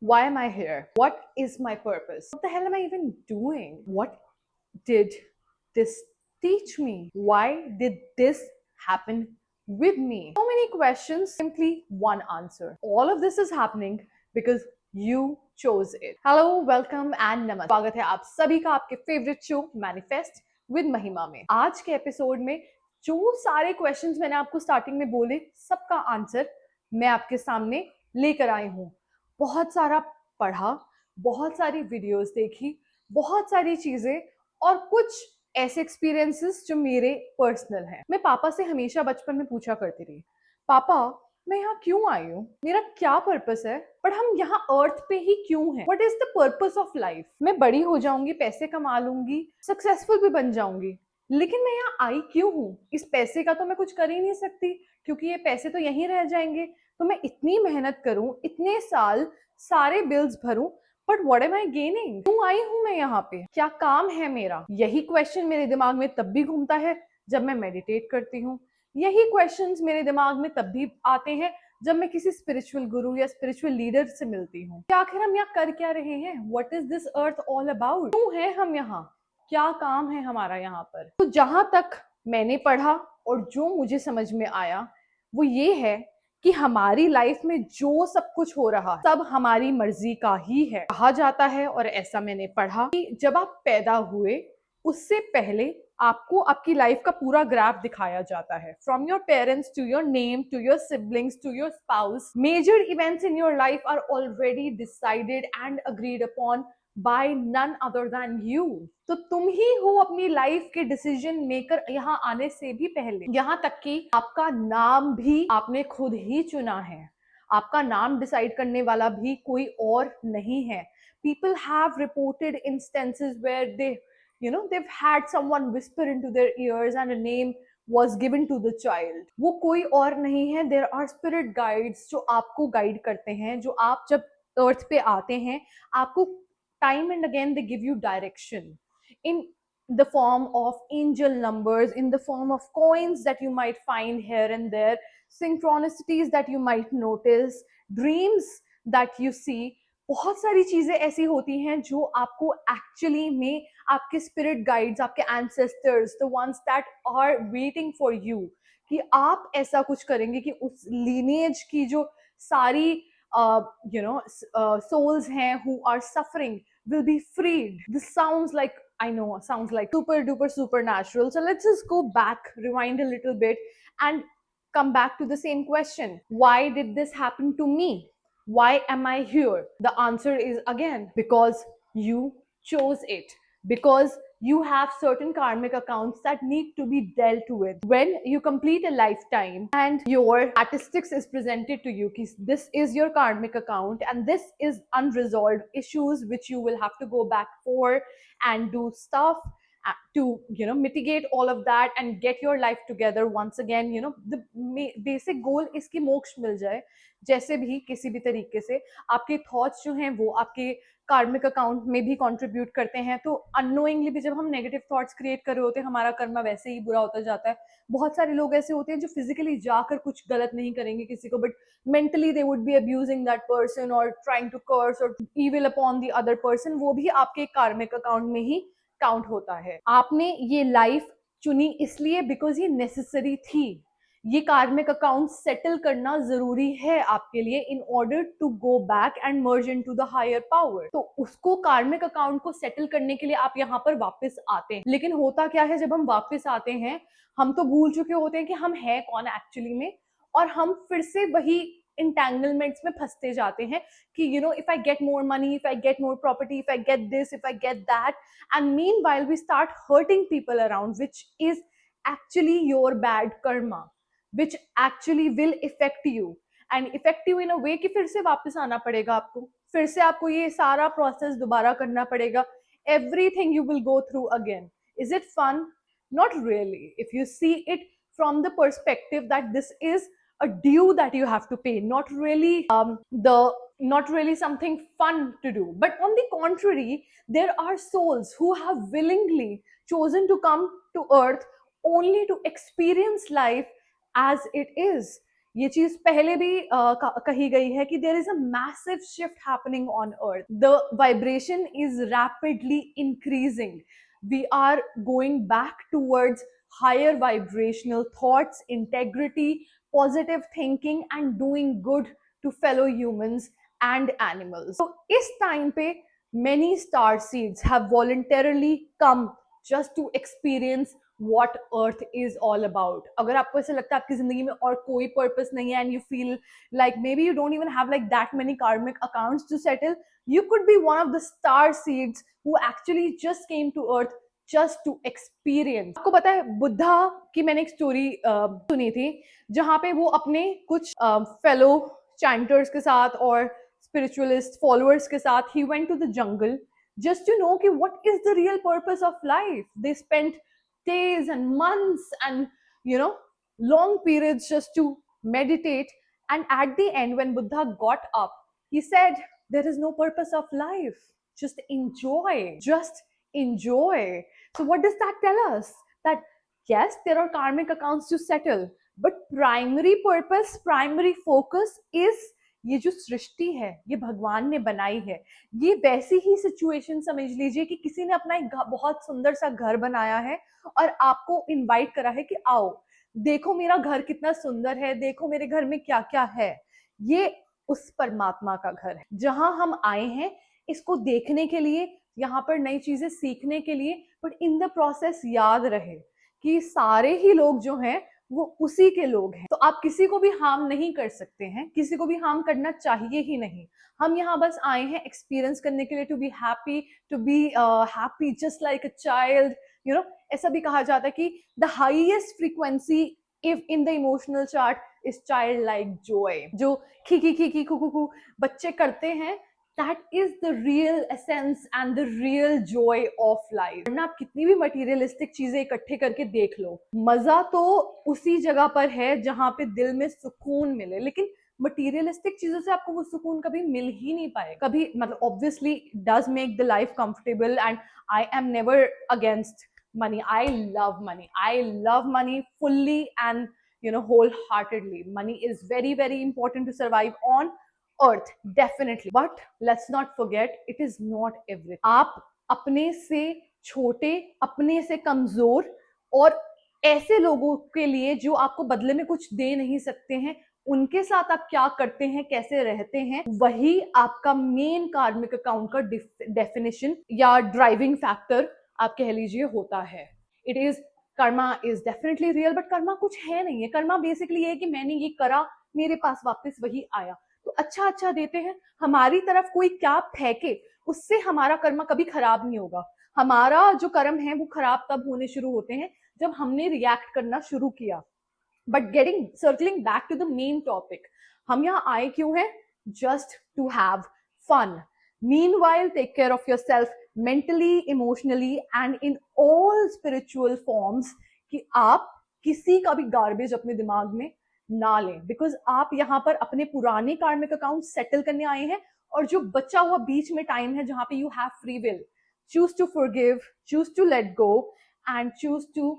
Why am I here? What is my purpose? What the hell am I even doing? What did this teach me? Why did this happen with me? So many questions, simply one answer. All of this is happening because you chose it. Hello, welcome and नमस्ते. स्वागत है आप सभी का आपके favourite show manifest with महिमा में। आज के एपिसोड में जो सारे क्वेश्चंस मैंने आपको स्टार्टिंग में बोले, सबका आंसर मैं आपके सामने लेकर आई हूँ। बहुत सारा पढ़ा, बहुत सारी वीडियोस देखी, बहुत सारी चीजें और कुछ ऐसे एक्सपीरियंसेस जो मेरे पर्सनल हैं। मैं पापा से हमेशा बचपन में पूछा करती रही, पापा मैं यहाँ क्यों आई हूँ, मेरा क्या पर्पस है, पर हम यहाँ अर्थ पे ही क्यों हैं? What is the purpose of life? मैं बड़ी हो जाऊंगी, पैसे कमा लूंगी, सक्सेसफुल भी बन जाऊंगी, लेकिन मैं यहाँ आई क्यों हूँ? इस पैसे का तो मैं कुछ कर ही नहीं सकती क्योंकि ये पैसे तो यहीं रह जाएंगे। तो मैं इतनी मेहनत करूं, इतने साल सारे बिल्स भरूं, but what am I gaining? क्यों आई हूं मैं यहाँ पे? क्या काम है मेरा? यही क्वेश्चन मेरे दिमाग में तब भी घूमता है जब मैं मेडिटेट करती हूँ। यही क्वेश्चंस मेरे दिमाग में तब भी आते हैं जब मैं किसी स्पिरिचुअल गुरु या स्पिरिचुअल लीडर से मिलती हूँ कि आखिर हम यहाँ कर क्या रहे हैं? What is this earth all about? क्यों है हम यहाँ? क्या काम है हमारा यहाँ पर? तो जहां तक मैंने पढ़ा और जो मुझे समझ में आया वो ये है कि हमारी लाइफ में जो सब कुछ हो रहा है सब हमारी मर्जी का ही है। कहा जाता है और ऐसा मैंने पढ़ा कि जब आप पैदा हुए उससे पहले आपको आपकी लाइफ का पूरा ग्राफ दिखाया जाता है। From your parents to your name to your siblings to your spouse, major events in your life are already decided and agreed upon by none other than you. तो तुम ही हो अपनी लाइफ के डिसीजन मेकर यहाँ आने से भी पहले। यहाँ तक कि आपका नाम भी आपने खुद ही चुना है। आपका नाम डिसाइड करने वाला भी कोई और नहीं है। People have reported instances where they've had someone whisper into their ears and a name was given to the child. वो कोई और नहीं है, there are spirit guides जो आपको गाइड करते हैं। जो आप जब अर्थ पे आते हैं, आपको time and again they give you direction in the form of angel numbers, in the form of coins that you might find here and there, synchronicities that you might notice, dreams that you see. बहुत सारी चीजें ऐसी होती हैं जो आपको actually में आपके स्पिरिट गाइड्स, आपके ancestors, the ones that are waiting for you, कि आप ऐसा कुछ करेंगे कि उस लीनिएज की जो सारी souls हैं who are suffering will be freed. This sounds like, I know, sounds like super duper supernatural. So let's just go back, rewind a little bit and come back to the same question. Why did this happen to me? Why am I here? The answer is again, because you chose it. Because you have certain karmic accounts that need to be dealt with. When you complete a lifetime and your statistics is presented to you, this is your karmic account and this is unresolved issues which you will have to go back for and do stuff to mitigate all of that and get your life together once again. The basic goal is कि मोक्ष मिल जाए। जैसे भी किसी भी तरीके से आपके थॉट्स जो हैं वो आपके कार्मिक अकाउंट में भी कंट्रीब्यूट करते हैं। तो अननोइंगली भी जब हम नेगेटिव थॉट्स क्रिएट कर रहे होते हैं, हमारा कर्म वैसे ही बुरा होता जाता है। बहुत सारे लोग ऐसे होते हैं जो फिजिकली जाकर कुछ गलत नहीं करेंगे किसी को, but mentally they would be abusing that person और ट्राइंग टू कर्स और evil upon the other person. वो भी आपके कार्मिक अकाउंट में ही काउंट होता है। आपने ये लाइफ चुनी इसलिए बिकॉज ये नेसेसरी थी। ये कार्मिक अकाउंट सेटल करना जरूरी है आपके लिए in order to go back and merge into the higher power. तो उसको कार्मिक अकाउंट को सेटल करने के लिए आप यहाँ पर वापस आते हैं। लेकिन होता क्या है, जब हम वापस आते हैं हम तो भूल चुके होते हैं कि हम हैं कौन एक्चुअली में, और हम फिर से वही इंटेंगलमेंट्स में फंसते जाते हैं कि if I get more money, if I get more property, if I get this, if I get that, and meanwhile we start hurting people around, which is actually your bad karma, which actually will affect you and affect you in a way कि फिर से वापस आना पड़ेगा आपको, फिर से आपको ये सारा प्रोसेस दोबारा करना पड़ेगा। Everything you will go through again. Is it fun? Not really. If you see it from the perspective that this is a due that you have to pay, not really something fun to do. But on the contrary, there are souls who have willingly chosen to come to earth only to experience life as it is. ये चीज पहले भी कही गई है कि there is a massive shift happening on earth, the vibration is rapidly increasing, we are going back towards higher vibrational thoughts, integrity, positive thinking and doing good to fellow humans and animals. So इस time पे many star seeds have voluntarily come just to experience what earth is all about. अगर आपको ऐसा लगता है आपकी जिंदगी में और कोई purpose नहीं है and you feel like maybe you don't even have like that many karmic accounts to settle, you could be one of the star seeds who actually just came to earth just to experience. आपको पता है बुद्धा की मैंने एक story सुनी थी जहां पे वो अपने कुछ फेलो चैंटर्स के साथ और स्पिरिचुअलिस्ट फॉलोअर्स के साथ he went to the jungle just to know कि what is the real purpose of life. They spent days and months and you know long periods just to meditate, and at the end when Buddha got up he said there is no purpose of life, just enjoy. So what does that tell us? That yes, there are karmic accounts to settle, but primary purpose, primary focus is ये जो सृष्टि है ये भगवान ने बनाई है. ये वैसी ही सिचुएशन समझ लीजिए कि किसी ने अपना एक बहुत सुंदर सा घर बनाया है और आपको इनवाइट करा है कि आओ देखो मेरा घर कितना सुंदर है, देखो मेरे घर में क्या क्या है. ये उस परमात्मा का घर है जहां हम आए हैं इसको देखने के लिए, यहाँ पर नई चीजें सीखने के लिए, बट इन द प्रोसेस याद रहे कि सारे ही लोग जो हैं वो उसी के लोग हैं. तो आप किसी को भी हार्म नहीं कर सकते हैं, किसी को भी हार्म करना चाहिए ही नहीं. हम यहाँ बस आए हैं एक्सपीरियंस करने के लिए, to be happy just like a child. You know ऐसा भी कहा जाता है कि the highest frequency if in the emotional chart is childlike joy. जो खी खू बच्चे करते हैं, that is the real essence and the real joy of life. वरना आप कितनी भी मटीरियलिस्टिक चीजें इकट्ठे करके देख लो, मजा तो उसी जगह पर है जहां पे दिल में सुकून मिले. लेकिन मटीरियलिस्टिक चीजों से आपको वो सुकून कभी मिल ही नहीं पाएगा. कभी मतलब obviously does make the life comfortable and I am never against money. I love money fully and wholeheartedly. Money is very very important to survive on earth, definitely, but let's not forget it is not everything. आप अपने से छोटे, अपने से कमजोर और ऐसे लोगों के लिए जो आपको बदले में कुछ दे नहीं सकते हैं, उनके साथ आप क्या करते हैं, कैसे रहते हैं, वही आपका मेन कार्मिक अकाउंट का डेफिनेशन या ड्राइविंग फैक्टर आप कह लीजिए होता है. It is Karma is definitely real, but Karma कुछ है नहीं है. कर्मा बेसिकली ये है कि मैंने ये करा, मेरे पास वापस वही आया. तो अच्छा देते हैं, हमारी तरफ कोई क्या फेंके उससे हमारा कर्म कभी खराब नहीं होगा. हमारा जो कर्म है वो खराब तब होने शुरू होते हैं जब हमने रिएक्ट करना शुरू किया. But circling back to the main topic, हम यहाँ आए क्यों हैं? Just to have fun. Meanwhile, take care of yourself mentally, emotionally and in all spiritual forms कि आप किसी का भी गार्बेज अपने दिमाग में ना लें, बिकॉज आप यहाँ पर अपने पुराने कार्मिक अकाउंट सेटल करने आए हैं और जो बचा हुआ बीच में टाइम है जहां पे you have free will, choose to forgive, choose to let go and choose to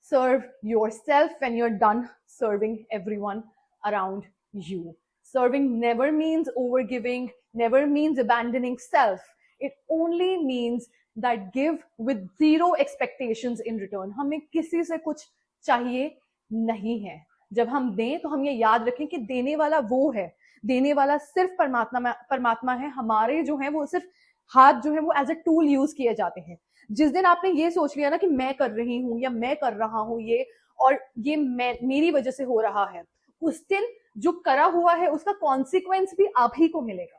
serve yourself when you're done serving everyone around you. Serving never means overgiving, never means abandoning self. It only means that give with zero expectations in return. हमें किसी से कुछ चाहिए नहीं है. जब हम दें तो हम ये याद रखें कि देने वाला वो है, देने वाला सिर्फ परमात्मा है. हमारे जो है वो सिर्फ हाथ जो है वो एज अ टूल यूज किए जाते हैं. जिस दिन आपने ये सोच लिया ना कि मैं कर रही हूँ या मैं कर रहा हूँ ये और ये मेरी वजह से हो रहा है, उस दिन जो करा हुआ है उसका कॉन्सिक्वेंस भी आप ही को मिलेगा.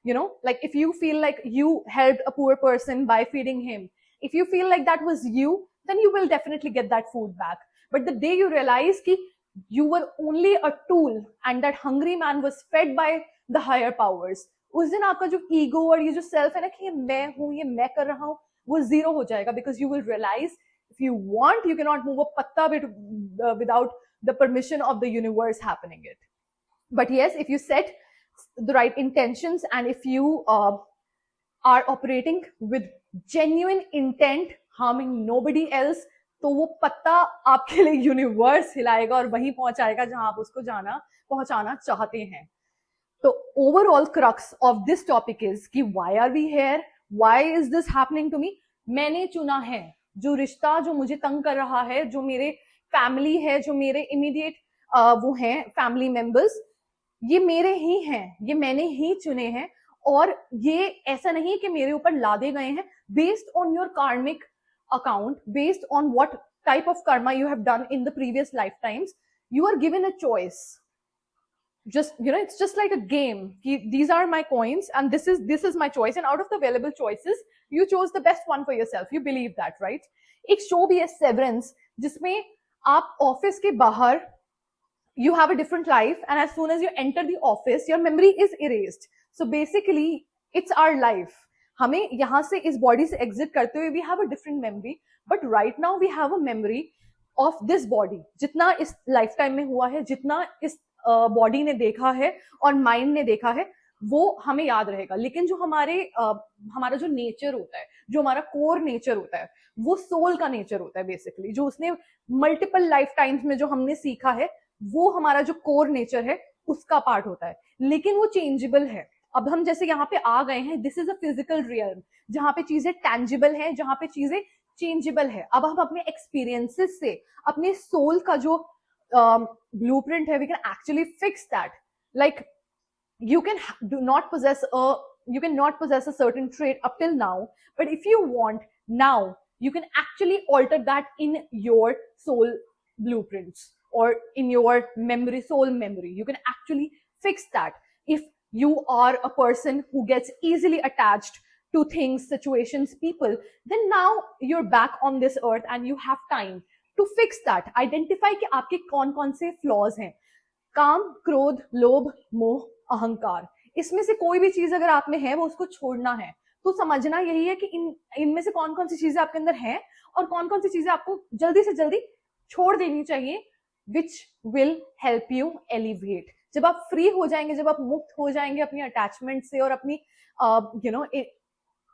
You know, like if you feel like you helped a poor person by feeding him, if you feel like that was you, then you will definitely get that food back. But the day you realize कि you were only a tool and that hungry man was fed by the higher powers, उस दिन आपका जो ego और ये जो self है ना कि ये मैं हूँ, ये मैं कर रहा हूँ, वो जीरो हो जाएगा. because you will realize if you want you cannot move a patta without the permission of the universe happening it. But yes, if you set the right intentions and if you are operating with genuine intent, harming nobody else, तो वो पत्ता आपके लिए universe हिलाएगा और वहीं पहुंचाएगा जहां आप उसको पहुंचाना चाहते हैं. तो overall crux of this topic is कि why are we here, why is this happening to me. मैंने चुना है. जो रिश्ता जो मुझे तंग कर रहा है, जो मेरे फैमिली है, जो मेरे इमीडिएट वो हैं फैमिली मेंबर्स, ये मेरे ही हैं, ये मैंने ही चुने हैं. और ये ऐसा नहीं कि मेरे ऊपर लादे गए हैं. बेस्ड ऑन योर कार्मिक account, based on what type of karma you have done in the previous lifetimes, you are given a choice. Just, it's just like a game. These are my coins and this is my choice, and out of the available choices you chose the best one for yourself. You believe that, right? एक show भी है Severance, जिसमें आप office के बाहर you have a different life, and as soon as you enter the office your memory is erased. So basically it's our life. हमें यहाँ से इस बॉडी से एग्जिट करते हुए we have a different memory, but right now we have a memory of this body. जितना इस life time में हुआ है, जितना इस बॉडी ने देखा है और माइंड ने देखा है, वो हमें याद रहेगा. लेकिन जो हमारा जो नेचर होता है, जो हमारा कोर नेचर होता है, वो सोल का नेचर होता है बेसिकली. जो उसने मल्टीपल लाइफ टाइम्स में जो हमने सीखा है, वो हमारा जो कोर नेचर है उसका पार्ट होता है. लेकिन वो चेंजेबल है. अब हम जैसे यहाँ पे आ गए हैं, this is a physical realm जहां पे चीजें टैंजिबल हैं, जहां पे चीजें चेंजेबल है. अब हम अपने एक्सपीरियंसेस से अपने सोल का जो ब्लूप्रिंट है, we can actually fix that. Like you cannot possess a certain trait up till now, but if you want now, you can actually alter that in your soul blueprints or in your soul memory. You can actually fix that. If you are a person who gets easily attached to things, situations, people, then now you're back on this earth and you have time to fix that. Identify कि आपके कौन-कौन से flaws हैं. काम, क्रोध, लोभ, मोह, अहंकार, इसमें से कोई भी चीज अगर आप में है वो उसको छोड़ना है. तो समझना यही है कि इनमें से कौन कौन सी चीजें आपके अंदर हैं और कौन कौन सी चीजें आपको जल्दी से जल्दी छोड़ देनी चाहिए, which will help you alleviate. जब आप फ्री हो जाएंगे, जब आप मुक्त हो जाएंगे अपनी अटैचमेंट से और अपनी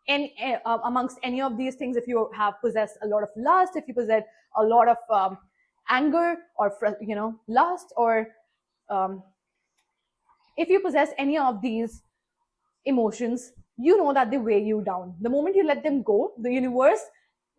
amongst any of these things, if you have possessed a lot of lust, if you possess a lot of anger or lust, or if you possess any of these emotions, you know that they weigh you down. The moment you let them go, the universe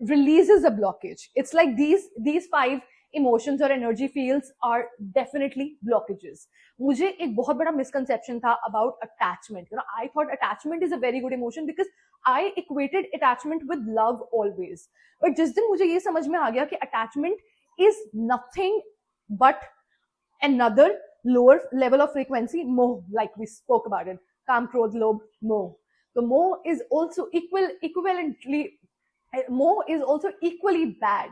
releases a blockage. It's like these 5 emotions or energy fields are definitely blockages. मुझे एक बहुत बड़ा misconception था about attachment. I thought attachment is a very good emotion because I equated attachment with love always. But जिस दिन मुझे ये समझ में आ गया कि attachment is nothing but another lower level of frequency, moh, like we spoke about it, काम, क्रोध, लोभ, मोह. So moh is also equally bad.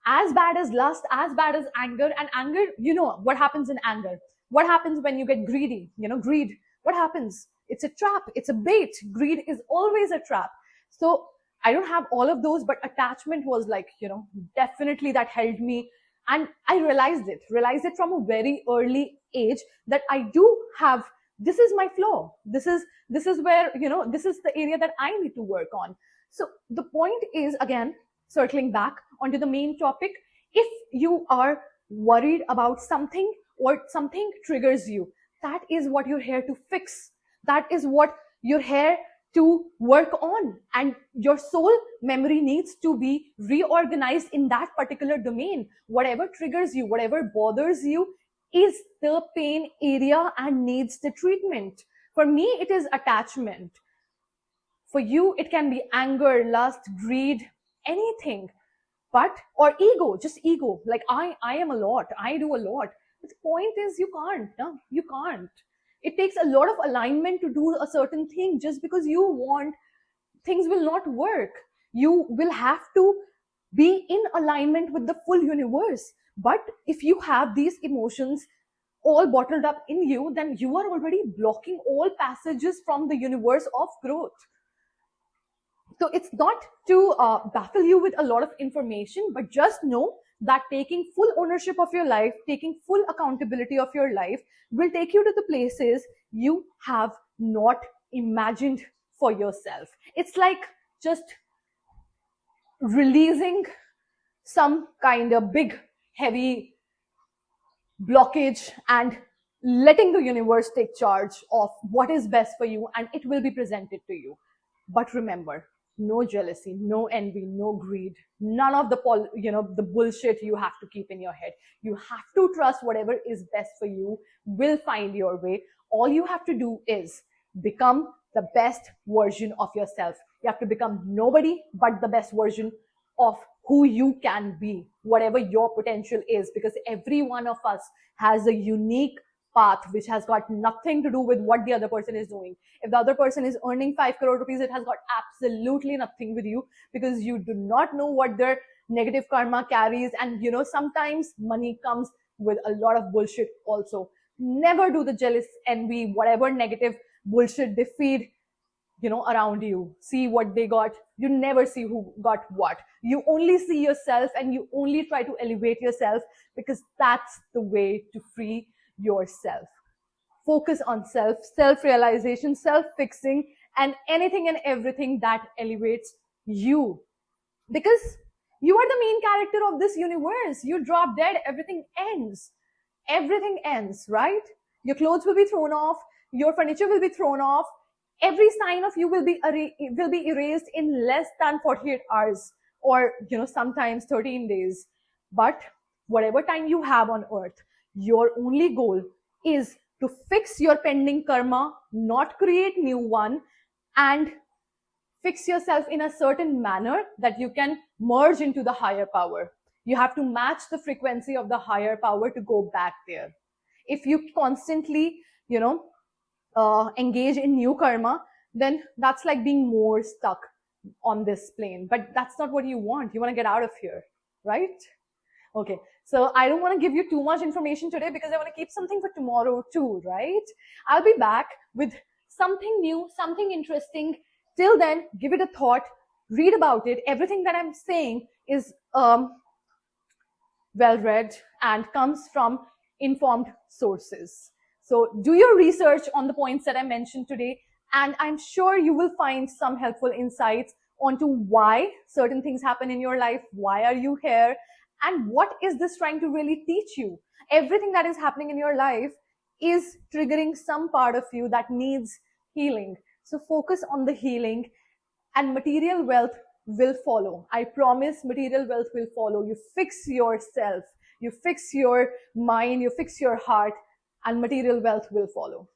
As bad as lust, as bad as anger. And anger, you know what happens in anger. What happens when you get greedy? Greed. What happens? It's a trap. It's a bait. Greed is always a trap. So I don't have all of those, but attachment was like, definitely that held me. And I realized it from a very early age that I do have, this is my flaw. This is where, this is the area that I need to work on. So the point is, again, circling back onto the main topic, if you are worried about something or something triggers you, that is what you're here to fix. That is what you're here to work on, and your soul memory needs to be reorganized in that particular domain. Whatever triggers you, whatever bothers you is the pain area and needs the treatment. For me, it is attachment. For you, it can be anger, lust, greed, anything. Or ego, just ego. Like I am a lot, I do a lot. But the point is, you can't. No? You can't. It takes a lot of alignment to do a certain thing. Just because you want, things will not work. You will have to be in alignment with the full universe. But if you have these emotions all bottled up in you, then you are already blocking all passages from the universe of growth. So it's not to baffle you with a lot of information, but just know that taking full ownership of your life, taking full accountability of your life will take you to the places you have not imagined for yourself. It's like just releasing some kind of big, heavy blockage and letting the universe take charge of what is best for you, and it will be presented to you. But remember, no jealousy, no envy, no greed, none of the bullshit you have to keep in your head. You have to trust whatever is best for you will find your way. All you have to do is become the best version of yourself. You have to become nobody but the best version of who you can be, whatever your potential is, because every one of us has a unique path which has got nothing to do with what the other person is doing. If the other person is earning 5 crore rupees, it has got absolutely nothing with you, because you do not know what their negative karma carries. And sometimes money comes with a lot of bullshit also. Never do the jealous, envy, whatever negative bullshit they feed around you. See what they got. You never see who got what. You only see yourself, and you only try to elevate yourself, because that's the way to free yourself. Focus on self-realization, self-fixing, and anything and everything that elevates you. Because you are the main character of this universe. You drop dead, everything ends. Everything ends, right? Your clothes will be thrown off, your furniture will be thrown off, every sign of you will be erased in less than 48 hours, or sometimes 13 days. But whatever time you have on earth, your only goal is to fix your pending karma, not create new one, and fix yourself in a certain manner that you can merge into the higher power. You have to match the frequency of the higher power to go back there. If you constantly engage in new karma, then that's like being more stuck on this plane. But that's not what you want. You want to get out of here, right? Okay, so I don't want to give you too much information today, because I want to keep something for tomorrow too, right? I'll be back with something new, something interesting. Till then, give it a thought, read about it. Everything that I'm saying is well read and comes from informed sources. So do your research on the points that I mentioned today, and I'm sure you will find some helpful insights onto why certain things happen in your life, why are you here, and what is this trying to really teach you. Everything that is happening in your life is triggering some part of you that needs healing. So focus on the healing, and material wealth will follow. I promise material wealth will follow. You fix yourself, you fix your mind, you fix your heart, and material wealth will follow.